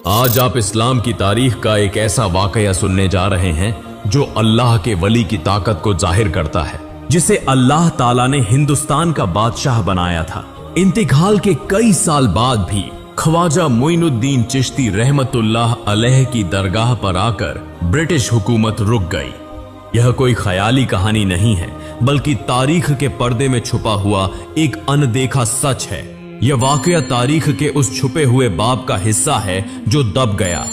आज आप इस्लाम की तारीख का एक ऐसा वाकया सुनने जा रहे हैं जो अल्लाह के वली की ताकत को जाहिर करता है, जिसे अल्लाह ताला ने हिंदुस्तान का बादशाह बनाया था। इंतकाल के कई साल बाद भी ख्वाजा मोइनुद्दीन चिश्ती रहमतुल्लाह अलैह की दरगाह पर आकर ब्रिटिश हुकूमत रुक गई। यह कोई ख्याली कहानी नहीं है, बल्कि तारीख के पर्दे में छुपा हुआ एक अनदेखा सच है। यह वाकया तारीख के उस छुपे हुए बाब का हिस्सा है जो दब गया,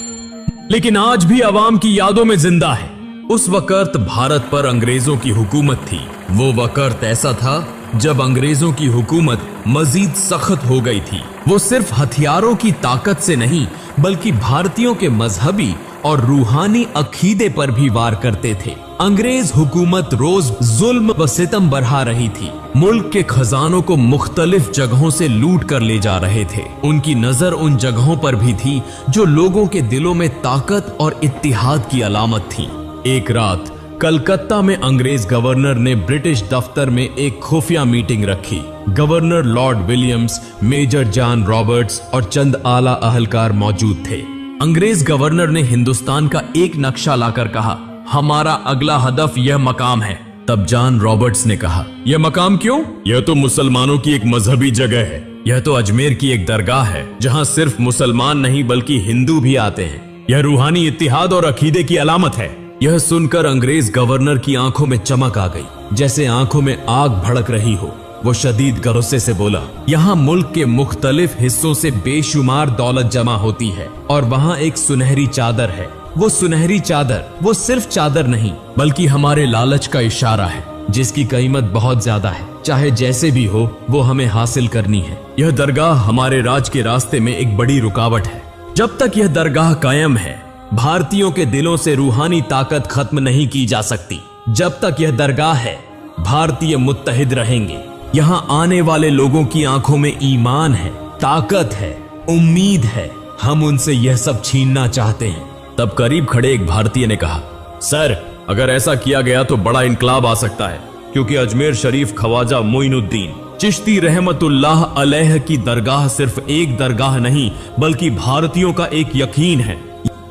लेकिन आज भी अवाम की यादों में जिंदा है। उस वक्त भारत पर अंग्रेजों की हुकूमत थी। वो वक्त ऐसा था जब अंग्रेजों की हुकूमत मजीद सख्त हो गई थी। वो सिर्फ हथियारों की ताकत से नहीं, बल्कि भारतीयों के मजहबी और रूहानी अकीदे पर भी वार करते थे। अंग्रेज हुकूमत रोज जुल्म व सितम बढ़ा रही थी। मुल्क के खजानों को मुख्तलिफ जगहों से लूट कर ले जा रहे थे। उनकी नजर उन जगहों पर भी थी जो लोगों के दिलों में ताकत और इत्तिहाद की अलामत थी। एक रात कलकत्ता में अंग्रेज गवर्नर ने ब्रिटिश दफ्तर में एक खुफिया मीटिंग रखी। Governor Lord Williams, Major John Roberts और चंद आला अहलकार मौजूद थे। अंग्रेज गवर्नर ने हिंदुस्तान का एक नक्शा लाकर कहा, हमारा अगला हदफ यह मकाम है। तब जॉन रॉबर्ट्स ने कहा, यह मकाम क्यों? यह तो मुसलमानों की एक मजहबी जगह है। यह तो अजमेर की एक दरगाह है जहां सिर्फ मुसलमान नहीं बल्कि हिंदू भी आते हैं। यह रूहानी इत्तिहाद और अकीदे की अलामत है। यह सुनकर अंग्रेज गवर्नर की आंखों में चमक आ गई, जैसे आंखों में आग भड़क रही हो। वो शदीद गुस्से से बोला, यहाँ मुल्क के मुख्तलिफ हिस्सों से बेशुमार दौलत जमा होती है और वहाँ एक सुनहरी चादर है। वो सुनहरी चादर वो सिर्फ चादर नहीं, बल्कि हमारे लालच का इशारा है, जिसकी कीमत बहुत ज्यादा है। चाहे जैसे भी हो, वो हमें हासिल करनी है। यह दरगाह हमारे राज के रास्ते में एक बड़ी रुकावट है। जब तक यह दरगाह कायम है, भारतीयों के दिलों से रूहानी ताकत खत्म नहीं की जा सकती। जब तक यह दरगाह है, भारतीय मुत्तहिद रहेंगे। यहाँ आने वाले लोगों की आंखों में ईमान है, ताकत है, उम्मीद है। हम उनसे यह सब छीनना चाहते हैं। तब करीब खड़े एक भारतीय ने कहा, सर, अगर ऐसा किया गया तो बड़ा इनकलाब आ सकता है, क्योंकि अजमेर शरीफ ख्वाजा मोइनुद्दीन चिश्ती रहमतुल्लाह अलैह की दरगाह सिर्फ एक दरगाह नहीं, बल्कि भारतीयों का एक यकीन है।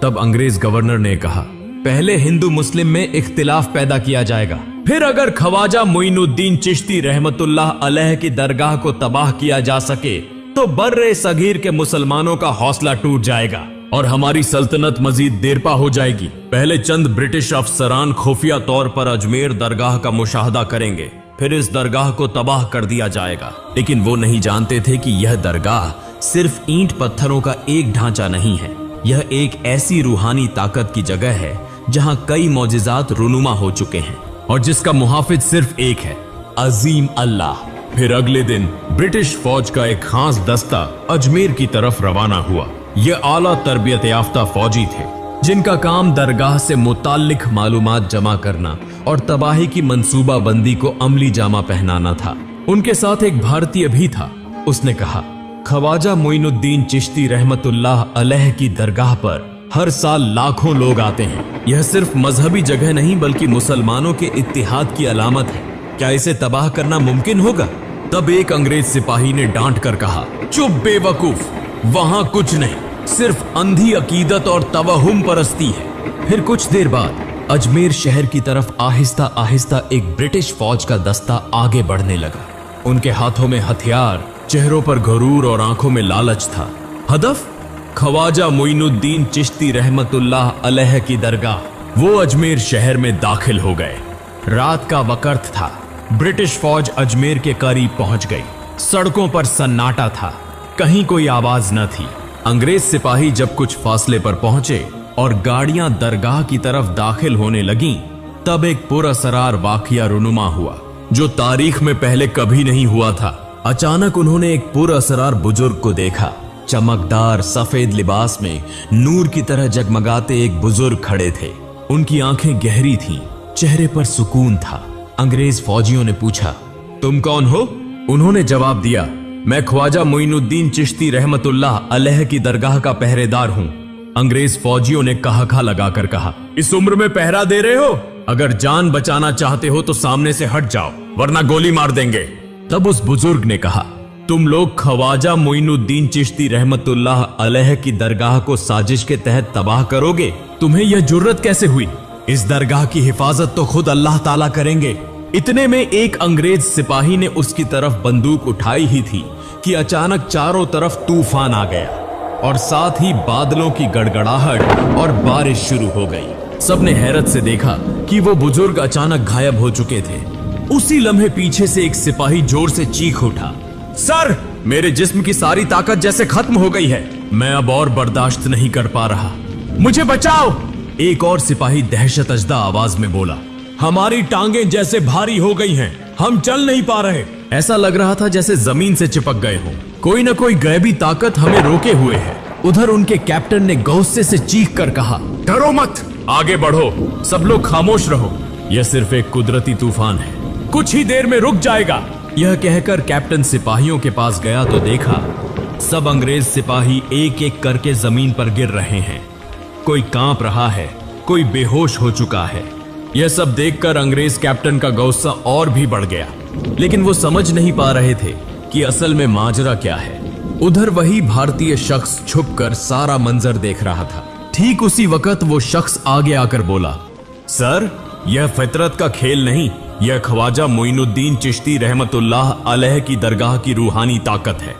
तब अंग्रेज गवर्नर ने कहा, पहले हिंदू मुस्लिम में इख्तिलाफ पैदा किया जाएगा, फिर अगर ख्वाजा मोइनुद्दीन चिश्ती रहमतुल्लाह अलैह की दरगाह को तबाह किया जा सके तो बर्रे सगीर के मुसलमानों का हौसला टूट जाएगा और हमारी सल्तनत मजीद देरपा हो जाएगी। पहले चंद ब्रिटिश अफसरान खुफिया तौर पर अजमेर दरगाह का मुशाहदा करेंगे, फिर इस दरगाह को तबाह कर दिया जाएगा। लेकिन वो नहीं जानते थे कि यह दरगाह सिर्फ ईंट पत्थरों का एक ढांचा नहीं है। यह एक ऐसी रूहानी ताकत की जगह है जहां कई मौजिजात रुनुमा हो चुके हैं और जिसका मुहाफिज सिर्फ एक है, अजीम अल्लाह। फिर अगले दिन ब्रिटिश फौज का एक खास दस्ता अजमेर की तरफ रवाना हुआ। ये आला तरबियत याफ्ता फौजी थे, जिनका काम दरगाह से मुताल्लिक मालूमात जमा करना और तबाही की मंसूबा बंदी को अमली जामा पहनाना था। उनके साथ एक भारतीय भी था। उसने कहा, ख्वाजा मोइनुद्दीन चिश्ती रहमतुल्लाह अलैह की दरगाह पर हर साल लाखों लोग आते हैं। यह सिर्फ मजहबी जगह नहीं, बल्कि मुसलमानों के इत्तिहाद की अलामत है। क्या इसे तबाह करना मुमकिन होगा? तब एक अंग्रेज सिपाही ने डांट कर कहा, चुप बेवकूफ, वहां कुछ नहीं, सिर्फ अंधी अकीदत और तवहुम परस्ती है। फिर कुछ देर बाद अजमेर शहर की तरफ आहिस्ता आहिस्ता एक ब्रिटिश फौज का दस्ता आगे बढ़ने लगा। उनके हाथों में हथियार, चेहरों पर गुरूर और आंखों में लालच था। हदफ ख्वाजा मोइनुद्दीन चिश्ती रहमतुल्लाह अलैह की दरगाह। वो अजमेर शहर में दाखिल हो गए। रात का वक्त था। ब्रिटिश फौज अजमेर के करीब पहुंच गई। सड़कों पर सन्नाटा था, कहीं कोई आवाज न थी। अंग्रेज सिपाही जब कुछ फासले पर पहुंचे और गाड़ियां दरगाह की तरफ दाखिल होने लगीं, तब एक पुरअसरार वाकया रुनुमा हुआ जो तारीख में पहले कभी नहीं हुआ था। अचानक उन्होंने एक पुरअसरार बुजुर्ग को देखा। चमकदार सफेद लिबास में नूर की तरह जगमगाते एक बुजुर्ग खड़े थे। उनकी आंखें गहरी थीं, चेहरे पर सुकून था। अंग्रेज फौजियों ने पूछा, तुम कौन हो? उन्होंने जवाब दिया, मैं ख्वाजा मोइनुद्दीन चिश्ती रहमतुल्लाह अलैह की दरगाह का पहरेदार हूँ। अंग्रेज फौजियों ने कहा लगाकर कहा, इस उम्र में पहरा दे रहे हो? अगर जान बचाना चाहते हो तो सामने से हट जाओ, वरना गोली मार देंगे। तब उस बुजुर्ग ने कहा, तुम लोग ख्वाजा मोइनुद्दीन चिश्ती रहमतुल्लाह अलैह की दरगाह को साजिश के तहत तबाह करोगे? तुम्हें यह जुर्रत कैसे हुई? इस दरगाह की हिफाजत तो खुद अल्लाह ताला करेंगे। इतने में एक अंग्रेज सिपाही ने उसकी तरफ बंदूक उठाई ही थी कि अचानक चारों तरफ तूफान आ गया और साथ ही बादलों की गड़गड़ाहट और बारिश शुरू हो गई। सबने हैरत से देखा कि वो बुजुर्ग अचानक गायब हो चुके थे। उसी लम्हे पीछे से एक सिपाही जोर से चीख उठा, सर, मेरे जिस्म की सारी ताकत जैसे खत्म हो गई है। मैं अब और बर्दाश्त नहीं कर पा रहा, मुझे बचाओ। एक और सिपाही दहशत अजदा आवाज में बोला, हमारी टांगें जैसे भारी हो गई हैं, हम चल नहीं पा रहे। ऐसा लग रहा था जैसे जमीन से चिपक गए हों। कोई न कोई गैबी ताकत हमें रोके हुए है। उधर उनके कैप्टन ने गुस्से से चीख कर कहा, डरो मत, आगे बढ़ो, सब लोग खामोश रहो, यह सिर्फ एक कुदरती तूफान है, कुछ ही देर में रुक जाएगा। यह कहकर कैप्टन सिपाहियों के पास गया तो देखा सब अंग्रेज सिपाही एक एक करके जमीन पर गिर रहे हैं। कोई कांप रहा है, कोई बेहोश हो चुका है। यह सब देखकर अंग्रेज कैप्टन का गुस्सा और भी बढ़ गया, लेकिन वो समझ नहीं पा रहे थे कि असल में माजरा क्या है। उधर वही भारतीय शख्स छुपकर सारा मंजर देख रहा था। ठीक उसी वक्त वो शख्स आगे आकर बोला, सर, यह फितरत का खेल नहीं, यह ख्वाजा मोइनुद्दीन चिश्ती रहमतुल्लाह अलैह की दरगाह की रूहानी ताकत है।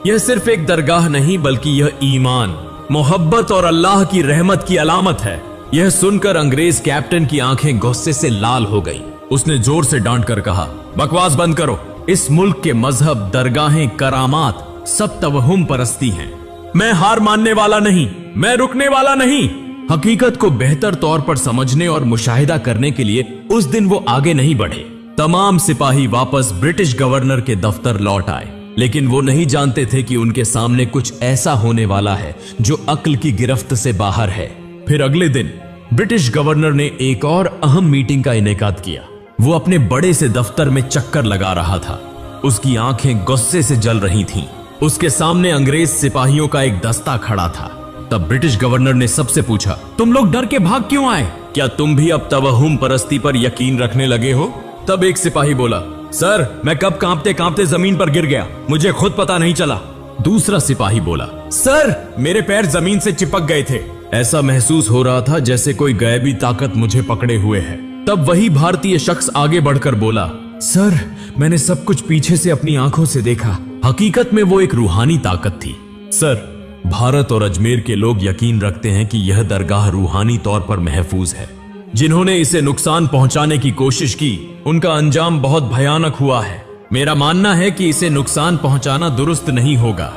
यह सिर्फ एक दरगाह नहीं बल्कि यह ईमान, मोहब्बत और अल्लाह की रहमत की अलामत है। यह सुनकर अंग्रेज कैप्टन की आंखें गुस्से से लाल हो गईं। उसने जोर से डांट कर कहा, बकवास बंद करो। इस मुल्क के मजहब, दरगाहें, करामात सब तवहुम परस्ती हैं। मैं हार मानने वाला नहीं, मैं रुकने वाला नहीं। हकीकत को बेहतर तौर पर समझने और मुशाहिदा करने के लिए उस दिन वो आगे नहीं बढ़े। तमाम सिपाही वापस ब्रिटिश गवर्नर के दफ्तर लौट आए, लेकिन वो नहीं जानते थे कि उनके सामने कुछ ऐसा होने वाला है जो अक्ल की गिरफ्त से बाहर है। फिर अगले दिन ब्रिटिश गवर्नर ने एक और अहम मीटिंग का इनेकाद किया। वो अपने बड़े से दफ्तर में चक्कर लगा रहा था। उसकी आंखें गुस्से से जल रही थीं। उसके सामने अंग्रेज सिपाहियों का एक दस्ता खड़ा था। तब ब्रिटिश गवर्नर ने सबसे पूछा, तुम लोग डर के भाग क्यों आए? क्या तुम भी अब तवहुम परस्ती पर यकीन रखने लगे हो? तब एक सिपाही बोला, सर, मैं कब कांपते कांपते जमीन पर गिर गया, मुझे खुद पता नहीं चला। दूसरा सिपाही बोला, सर, मेरे पैर जमीन से चिपक गए थे, ऐसा महसूस हो रहा था जैसे कोई गैबी ताकत मुझे पकड़े हुए है। तब वही भारतीय शख्स आगे बढ़कर बोला, सर, मैंने सब कुछ पीछे से अपनी आंखों से देखा। हकीकत में वो एक रूहानी ताकत थी। सर, भारत और अजमेर के लोग यकीन रखते हैं कि यह दरगाह रूहानी तौर पर महफूज है। जिन्होंने इसे नुकसान पहुंचाने की कोशिश की, उनका अंजाम बहुत भयानक हुआ है। मेरा मानना है कि इसे नुकसान पहुंचाना दुरुस्त नहीं होगा।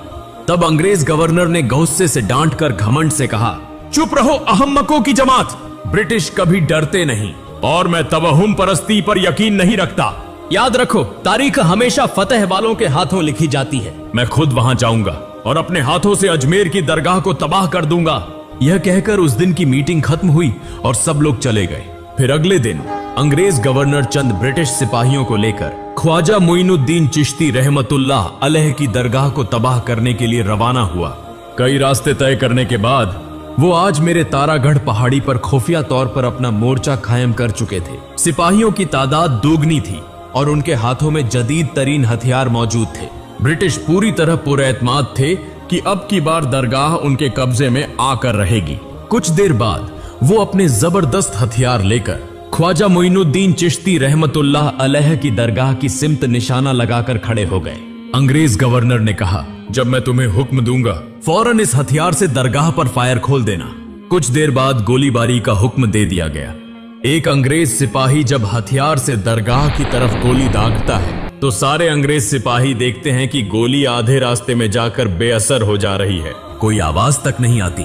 तब अंग्रेज गवर्नर ने गुस्से से डांट कर घमंड से कहा, चुप रहो अहम्मकों की जमात, ब्रिटिश कभी डरते नहीं और मैं तवहुम परस्ती पर यकीन नहीं रखता। याद रखो, तारीख हमेशा फतेह वालों के हाथों लिखी जाती है। मैं खुद वहां जाऊंगा और अपने हाथों से अजमेर की दरगाह को तबाह कर दूंगा। यह कहकर उस दिन की मीटिंग खत्म हुई और सब लोग चले गए। फिर अगले दिन अंग्रेज गवर्नर चंद ब्रिटिश सिपाहियों को लेकर ख्वाजा मोइनुद्दीन चिश्ती रहमतुल्लाह अलैह की दरगाह को तबाह करने के लिए रवाना हुआ। कई रास्ते तय करने के बाद वो आज मेरे तारागढ़ पहाड़ी पर खुफिया तौर पर अपना मोर्चा कायम कर चुके थे। सिपाहियों की तादाद दोगुनी थी और उनके हाथों में जदीद तरीन हथियार मौजूद थे। ब्रिटिश पूरी तरह पुरएतमाद थे कि अब की बार दरगाह उनके कब्जे में आकर रहेगी। कुछ देर बाद वो अपने जबरदस्त हथियार लेकर ख्वाजा मोइनुद्दीन चिश्ती रहमतुल्लाह अलैह की दरगाह की सिमत निशाना लगाकर खड़े हो गए। अंग्रेज गवर्नर ने कहा, जब मैं तुम्हें हुक्म दूंगा फौरन इस हथियार से दरगाह पर फायर खोल देना। कुछ देर बाद गोलीबारी का हुक्म दे दिया गया। एक अंग्रेज सिपाही जब हथियार से दरगाह की तरफ गोली दागता है तो सारे अंग्रेज सिपाही देखते हैं कि गोली आधे रास्ते में जाकर बेअसर हो जा रही है, कोई आवाज तक नहीं आती।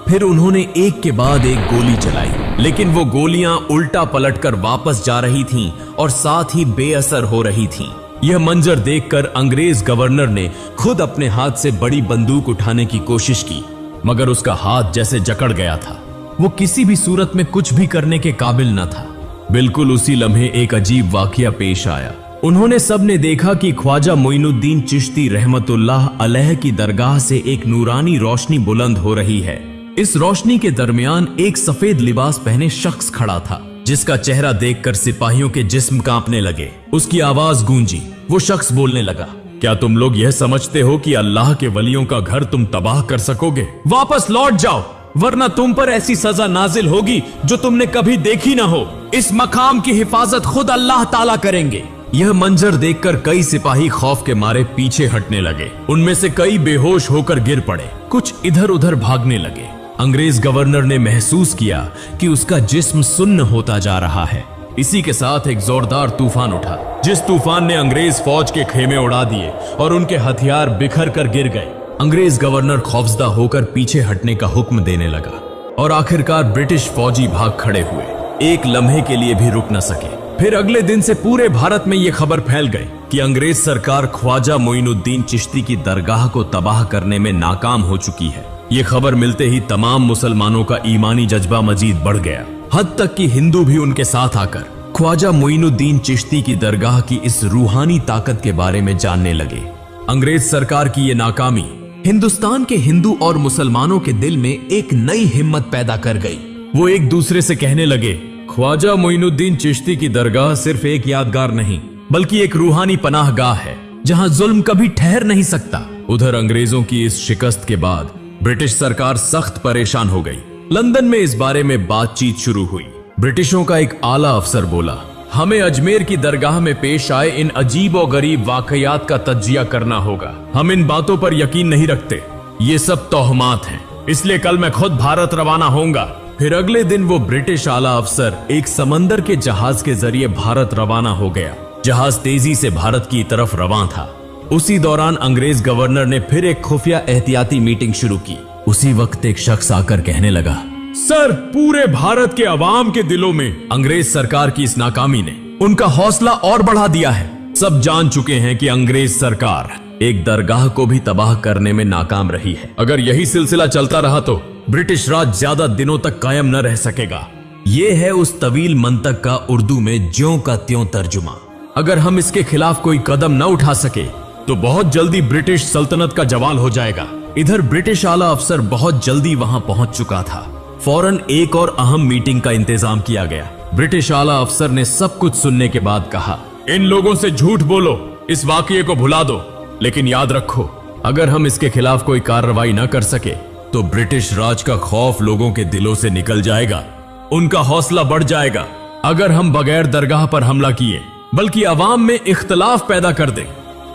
फिर उन्होंने एक के बाद एक गोली चलाई, लेकिन वो गोलियां उल्टा पलटकर वापस जा रही थीं और साथ ही बेअसर हो रही थीं। यह मंजर देखकर अंग्रेज गवर्नर ने खुद अपने हाथ से बड़ी बंदूक उठाने की कोशिश की, मगर उसका हाथ जैसे जकड़ गया था। वो किसी भी सूरत में कुछ भी करने के काबिल न था। बिल्कुल उसी लम्हे एक अजीब वाकया पेश आया। उन्होंने सबने देखा कि ख्वाजा मोइनुद्दीन चिश्ती रहमतुल्लाह अलैह की दरगाह से एक नूरानी रोशनी बुलंद हो रही है। इस रोशनी के दरमियान एक सफेद लिबास पहने शख्स खड़ा था, जिसका चेहरा देखकर सिपाहियों के जिस्म कांपने लगे। उसकी आवाज गूंजी। वो शख्स बोलने लगा, क्या तुम लोग यह समझते हो कि अल्लाह के वलियों का घर तुम तबाह कर सकोगे? वापस लौट जाओ, वरना तुम पर ऐसी सजा नाजिल होगी जो तुमने कभी देखी ना हो। इस मकाम की हिफाजत खुद अल्लाह ताला करेंगे। यह मंजर देखकर कई सिपाही खौफ के मारे पीछे हटने लगे। उनमें से कई बेहोश होकर गिर पड़े, कुछ इधर उधर भागने लगे। अंग्रेज गवर्नर ने महसूस किया कि उसका जिस्म सुन्न होता जा रहा है। इसी के साथ एक जोरदार तूफान उठा, जिस तूफान ने अंग्रेज फौज के खेमे उड़ा दिए और उनके हथियार बिखर कर गिर गए। अंग्रेज गवर्नर खौफजदा होकर पीछे हटने का हुक्म देने लगा और आखिरकार ब्रिटिश फौजी भाग खड़े हुए, एक लम्हे के लिए भी रुक न सके। फिर अगले दिन से पूरे भारत में यह खबर फैल गई कि अंग्रेज सरकार ख्वाजा मोइनुद्दीन चिश्ती की दरगाह को तबाह करने में नाकाम हो चुकी है। ये खबर मिलते ही तमाम मुसलमानों का ईमानी जज्बा मजीद बढ़ गया, हद तक कि हिंदू भी उनके साथ आकर ख्वाजा मोइनुद्दीन चिश्ती की दरगाह की इस रूहानी ताकत के बारे में जानने लगे। अंग्रेज सरकार की यह नाकामी हिंदुस्तान के हिंदू और मुसलमानों के दिल में एक नई हिम्मत पैदा कर गई। वो एक दूसरे से कहने लगे, ख्वाजा मोइनुद्दीन चिश्ती की दरगाह सिर्फ एक यादगार नहीं, बल्कि एक रूहानी पनाहगाह है जहां जुल्म कभी ठहर नहीं सकता। उधर अंग्रेजों की इस शिकस्त के बाद ब्रिटिश सरकार सख्त परेशान हो गई। लंदन में इस बारे में बातचीत शुरू हुई। ब्रिटिशों का एक आला अफसर बोला, हमें अजमेर की दरगाह में पेश आए इन अजीब और गरीब वाकयात का तज्जिया करना होगा। हम इन बातों पर यकीन नहीं रखते, ये सब तोहमात हैं, इसलिए कल मैं खुद भारत रवाना होऊंगा। फिर अगले दिन वो ब्रिटिश आला अफसर एक समंदर के जहाज के जरिए भारत रवाना हो गया। जहाज तेजी से भारत की तरफ रवां था। उसी दौरान अंग्रेज गवर्नर ने फिर एक खुफिया एहतियाती मीटिंग शुरू की। उसी वक्त एक शख्स आकर कहने लगा, सर, पूरे भारत के अवाम के दिलों में अंग्रेज सरकार की इस नाकामी ने उनका हौसला और बढ़ा दिया है। सब जान चुके हैं कि अंग्रेज सरकार एक दरगाह को भी तबाह करने में नाकाम रही है। अगर यही सिलसिला चलता रहा तो ब्रिटिश राज ज्यादा दिनों तक कायम न रह सकेगा। ये है उस तवील मंतक का उर्दू में ज्यों का त्यों तर्जुमा। अगर हम इसके खिलाफ कोई कदम न उठा सके तो बहुत जल्दी ब्रिटिश सल्तनत का जवाल हो जाएगा। इधर ब्रिटिश आला अफसर बहुत जल्दी वहां पहुंच चुका था। फौरन एक और अहम मीटिंग का इंतजाम किया गया। ब्रिटिश आला अफसर ने सब कुछ सुनने के बाद कहा, इन लोगों से झूठ बोलो, इस वाकये को भुला दो, लेकिन याद रखो, अगर हम इसके खिलाफ कोई कार्रवाई न कर सके तो ब्रिटिश राज का खौफ लोगों के दिलों से निकल जाएगा, उनका हौसला बढ़ जाएगा। अगर हम बगैर दरगाह पर हमला किए बल्कि अवाम में इख्तलाफ पैदा कर दें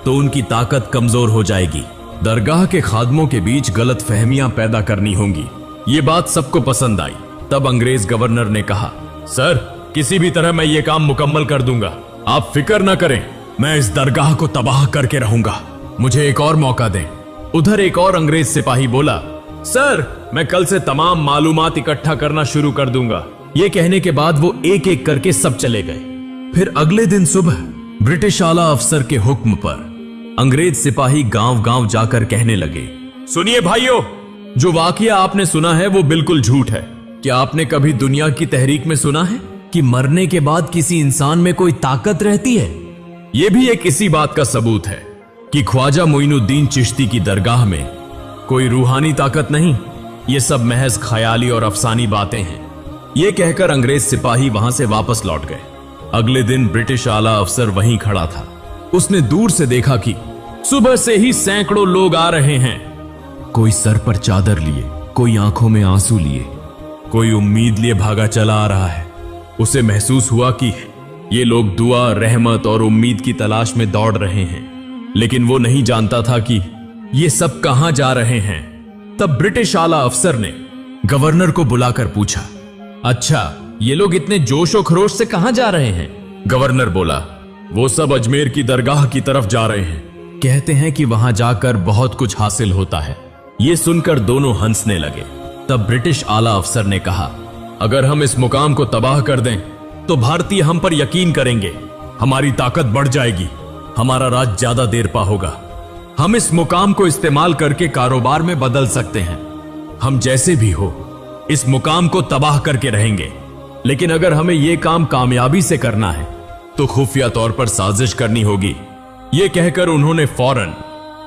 तो उनकी ताकत कमजोर हो जाएगी। दरगाह के खादमों के बीच गलत फहमियां पैदा करनी होंगी। ये बात सबको पसंद आई। तब अंग्रेज गवर्नर ने कहा, सर, किसी भी तरह मैं ये काम मुकम्मल कर दूंगा, आप फिक्र न करें, मैं इस दरगाह को तबाह करके रहूंगा, मुझे एक और मौका दें। उधर एक और अंग्रेज सिपाही बोला, सर, मैं कल से तमाम मालूमात इकट्ठा करना शुरू कर दूंगा। ये कहने के बाद वो एक एक करके सब चले गए। फिर अगले दिन सुबह ब्रिटिश आला अफसर के हुक्म पर अंग्रेज सिपाही गांव गांव जाकर कहने लगे, सुनिए भाइयों, जो वाकया आपने सुना है वो बिल्कुल झूठ है। क्या आपने कभी दुनिया की तहरीक में सुना है कि मरने के बाद किसी इंसान में कोई ताकत रहती है? यह भी एक इसी बात का सबूत है कि ख्वाजा मोइनुद्दीन चिश्ती की दरगाह में कोई रूहानी ताकत नहीं, ये सब महज ख्याली और अफसानी बातें हैं। ये कहकर अंग्रेज सिपाही वहां से वापस लौट गए। अगले दिन ब्रिटिश आला अफसर वहीं खड़ा था। उसने दूर से देखा कि सुबह से ही सैकड़ों लोग आ रहे हैं, कोई सर पर चादर लिए, कोई आंखों में आंसू लिए, कोई उम्मीद लिए भागा चला आ रहा है। उसे महसूस हुआ कि ये लोग दुआ, रहमत और उम्मीद की तलाश में दौड़ रहे हैं, लेकिन वो नहीं जानता था कि ये सब कहां जा रहे हैं। तब ब्रिटिश आला अफसर ने गवर्नर को बुलाकर पूछा, अच्छा, ये लोग इतने जोश और खरोश से कहां जा रहे हैं? गवर्नर बोला, वो सब अजमेर की दरगाह की तरफ जा रहे हैं, कहते हैं कि वहां जाकर बहुत कुछ हासिल होता है। ये सुनकर दोनों हंसने लगे। तब ब्रिटिश आला अफसर ने कहा, अगर हम इस मुकाम को तबाह कर दें तो भारतीय हम पर यकीन करेंगे, हमारी ताकत बढ़ जाएगी, हमारा राज ज्यादा देर पा होगा। हम इस मुकाम को इस्तेमाल करके कारोबार में बदल सकते हैं। हम जैसे भी हो इस मुकाम को तबाह करके रहेंगे, लेकिन अगर हमें यह काम कामयाबी से करना है तो खुफिया तौर पर साजिश करनी होगी। यह कहकर उन्होंने फौरन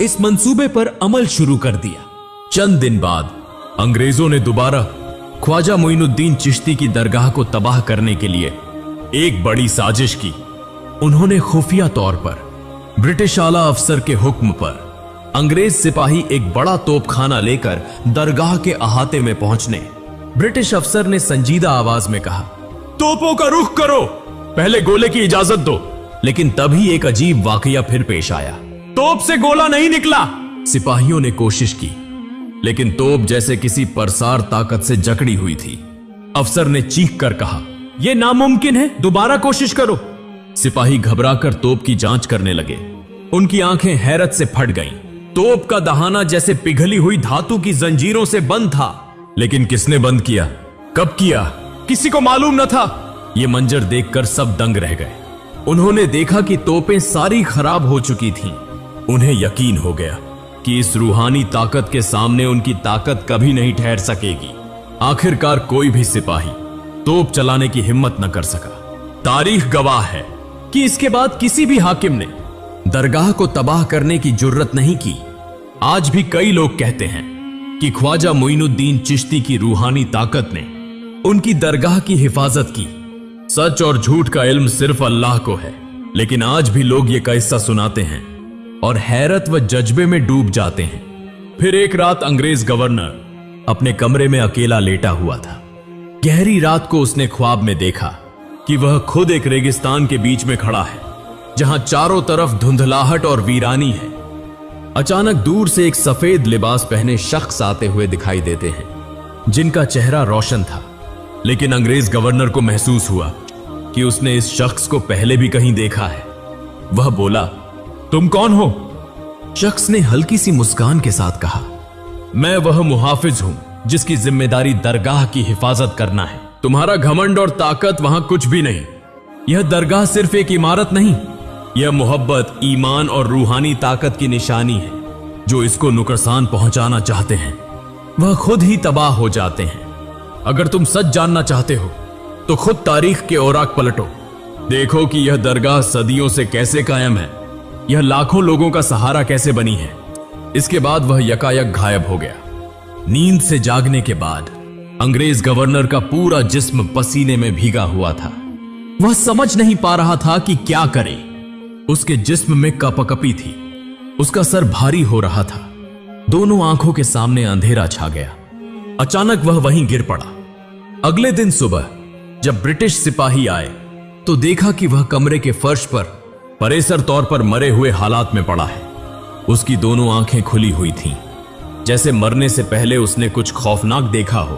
इस मंसूबे पर अमल शुरू कर दिया। चंद दिन बाद अंग्रेजों ने दोबारा ख्वाजा मोइनुद्दीन चिश्ती की दरगाह को तबाह करने के लिए एक बड़ी साजिश की। उन्होंने खुफिया तौर पर ब्रिटिश आला अफसर के हुक्म पर अंग्रेज सिपाही एक बड़ा तोपखाना लेकर दरगाह के अहाते में पहुंचने ब्रिटिश अफसर ने संजीदा आवाज में कहा, तोपों का रुख करो, पहले गोले की इजाजत दो। लेकिन तभी एक अजीब वाकया फिर पेश आया। तोप से गोला नहीं निकला। सिपाहियों ने कोशिश की, लेकिन तोप जैसे किसी परसार ताकत से जकड़ी हुई थी। अफसर ने चीख कर कहा, यह नामुमकिन है, दोबारा कोशिश करो। सिपाही घबराकर तोप की जांच करने लगे। उनकी आंखें हैरत से फट गईं। तोप का दहाना जैसे पिघली हुई धातु की जंजीरों से बंद था। लेकिन किसने बंद किया, कब किया, किसी को मालूम न था। यह मंजर देखकर सब दंग रह गए। उन्होंने देखा कि तोपें सारी खराब हो चुकी थीं। उन्हें यकीन हो गया कि इस रूहानी ताकत के सामने उनकी ताकत कभी नहीं ठहर सकेगी। आखिरकार कोई भी सिपाही तोप चलाने की हिम्मत न कर सका। तारीख गवाह है कि इसके बाद किसी भी हाकिम ने दरगाह को तबाह करने की जुर्रत नहीं की। आज भी कई लोग कहते हैं कि ख्वाजा मोइनुद्दीन चिश्ती की रूहानी ताकत ने उनकी दरगाह की हिफाजत की। सच और झूठ का इल्म सिर्फ अल्लाह को है, लेकिन आज भी लोग ये किस्सा सुनाते हैं और हैरत व जज्बे में डूब जाते हैं। फिर एक रात अंग्रेज गवर्नर अपने कमरे में अकेला लेटा हुआ था। गहरी रात को उसने ख्वाब में देखा कि वह खुद एक रेगिस्तान के बीच में खड़ा है, जहां चारों तरफ धुंधलाहट और वीरानी है। अचानक दूर से एक सफेद लिबास पहने शख्स आते हुए दिखाई देते हैं, जिनका चेहरा रोशन था। लेकिन अंग्रेज गवर्नर को महसूस हुआ कि उसने इस शख्स को पहले भी कहीं देखा है। वह बोला, तुम कौन हो? शख्स ने हल्की सी मुस्कान के साथ कहा, मैं वह मुहाफिज हूं जिसकी जिम्मेदारी दरगाह की हिफाजत करना है। तुम्हारा घमंड और ताकत वहां कुछ भी नहीं। यह दरगाह सिर्फ एक इमारत नहीं, यह मोहब्बत, ईमान और रूहानी ताकत की निशानी है। जो इसको नुकसान पहुंचाना चाहते हैं वह खुद ही तबाह हो जाते हैं। अगर तुम सच जानना चाहते हो तो खुद तारीख के औराक पलटो। देखो कि यह दरगाह सदियों से कैसे कायम है, यह लाखों लोगों का सहारा कैसे बनी है। इसके बाद वह यकायक गायब हो गया। नींद से जागने के बाद अंग्रेज गवर्नर का पूरा जिस्म पसीने में भीगा हुआ था। वह समझ नहीं पा रहा था कि क्या करे। उसके जिस्म में कपकपी थी, उसका सर भारी हो रहा था, दोनों आंखों के सामने अंधेरा छा गया। अचानक वह वहीं गिर पड़ा। अगले दिन सुबह जब ब्रिटिश सिपाही आए तो देखा कि वह कमरे के फर्श पर परेसर तौर पर मरे हुए हालात में पड़ा है। उसकी दोनों आंखें खुली हुई थीं, जैसे मरने से पहले उसने कुछ खौफनाक देखा हो।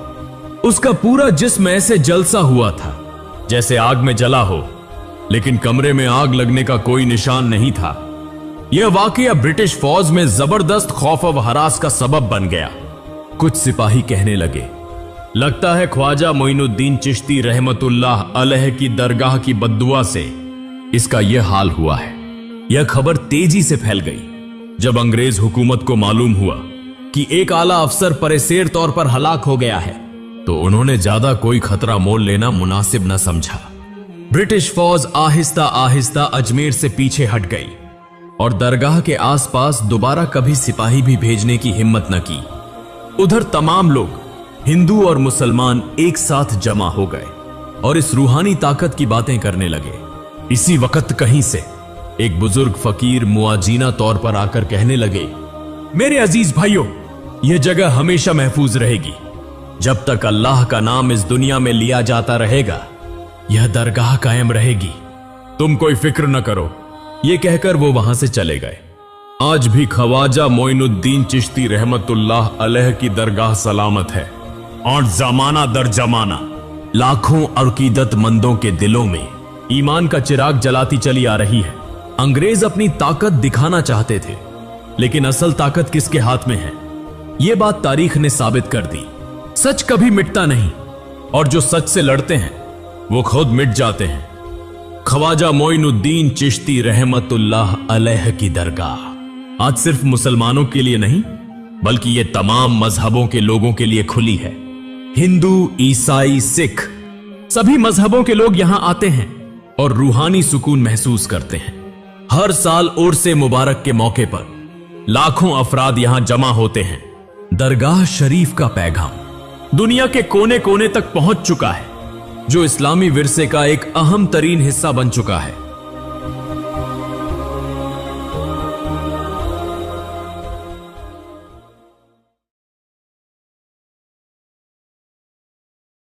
उसका पूरा जिस्म ऐसे जलसा हुआ था जैसे आग में जला हो, लेकिन कमरे में आग लगने का कोई निशान नहीं था। यह वाकया ब्रिटिश फौज में जबरदस्त खौफ व हरास का सबब बन गया। कुछ सिपाही कहने लगे, लगता है ख्वाजा मोइनुद्दीन चिश्ती रहमतुल्लाह अलैह की दरगाह की बद्दुआ से इसका यह हाल हुआ है। यह खबर तेजी से फैल गई। जब अंग्रेज हुकूमत को मालूम हुआ कि एक आला अफसर परेसेर तौर पर हलाक हो गया है, तो उन्होंने ज्यादा कोई खतरा मोल लेना मुनासिब न समझा। ब्रिटिश फौज आहिस्ता आहिस्ता अजमेर से पीछे हट गई और दरगाह के आसपास दोबारा कभी सिपाही भी भेजने की हिम्मत न की। उधर तमाम लोग, हिंदू और मुसलमान, एक साथ जमा हो गए और इस रूहानी ताकत की बातें करने लगे। इसी वक्त कहीं से एक बुजुर्ग फकीर मुआजीना तौर पर आकर कहने लगे, मेरे अजीज भाइयों, यह जगह हमेशा महफूज रहेगी। जब तक अल्लाह का नाम इस दुनिया में लिया जाता रहेगा, यह दरगाह कायम रहेगी। तुम कोई फिक्र न करो। यह कहकर वो वहां से चले गए। आज भी ख्वाजा मोइनुद्दीन चिश्ती रहमतुल्लाह अलैह की दरगाह सलामत है और जमाना दर जमाना लाखों अकीदतमंदों के दिलों में ईमान का चिराग जलाती चली आ रही है। अंग्रेज अपनी ताकत दिखाना चाहते थे, लेकिन असल ताकत किसके हाथ में है, यह बात तारीख ने साबित कर दी। सच कभी मिटता नहीं और जो सच से लड़ते हैं वो खुद मिट जाते हैं। ख्वाजा मोइनुद्दीन चिश्ती रहमतुल्लाह अलैह की दरगाह आज सिर्फ मुसलमानों के लिए नहीं, बल्कि यह तमाम मजहबों के लोगों के लिए खुली है। हिंदू, ईसाई, सिख, सभी मजहबों के लोग यहां आते हैं और रूहानी सुकून महसूस करते हैं। हर साल उर्स मुबारक के मौके पर लाखों अफराद यहां जमा होते हैं। दरगाह शरीफ का पैगाम दुनिया के कोने कोने तक पहुंच चुका है, जो इस्लामी विरसे का एक अहम तरीन हिस्सा बन चुका है।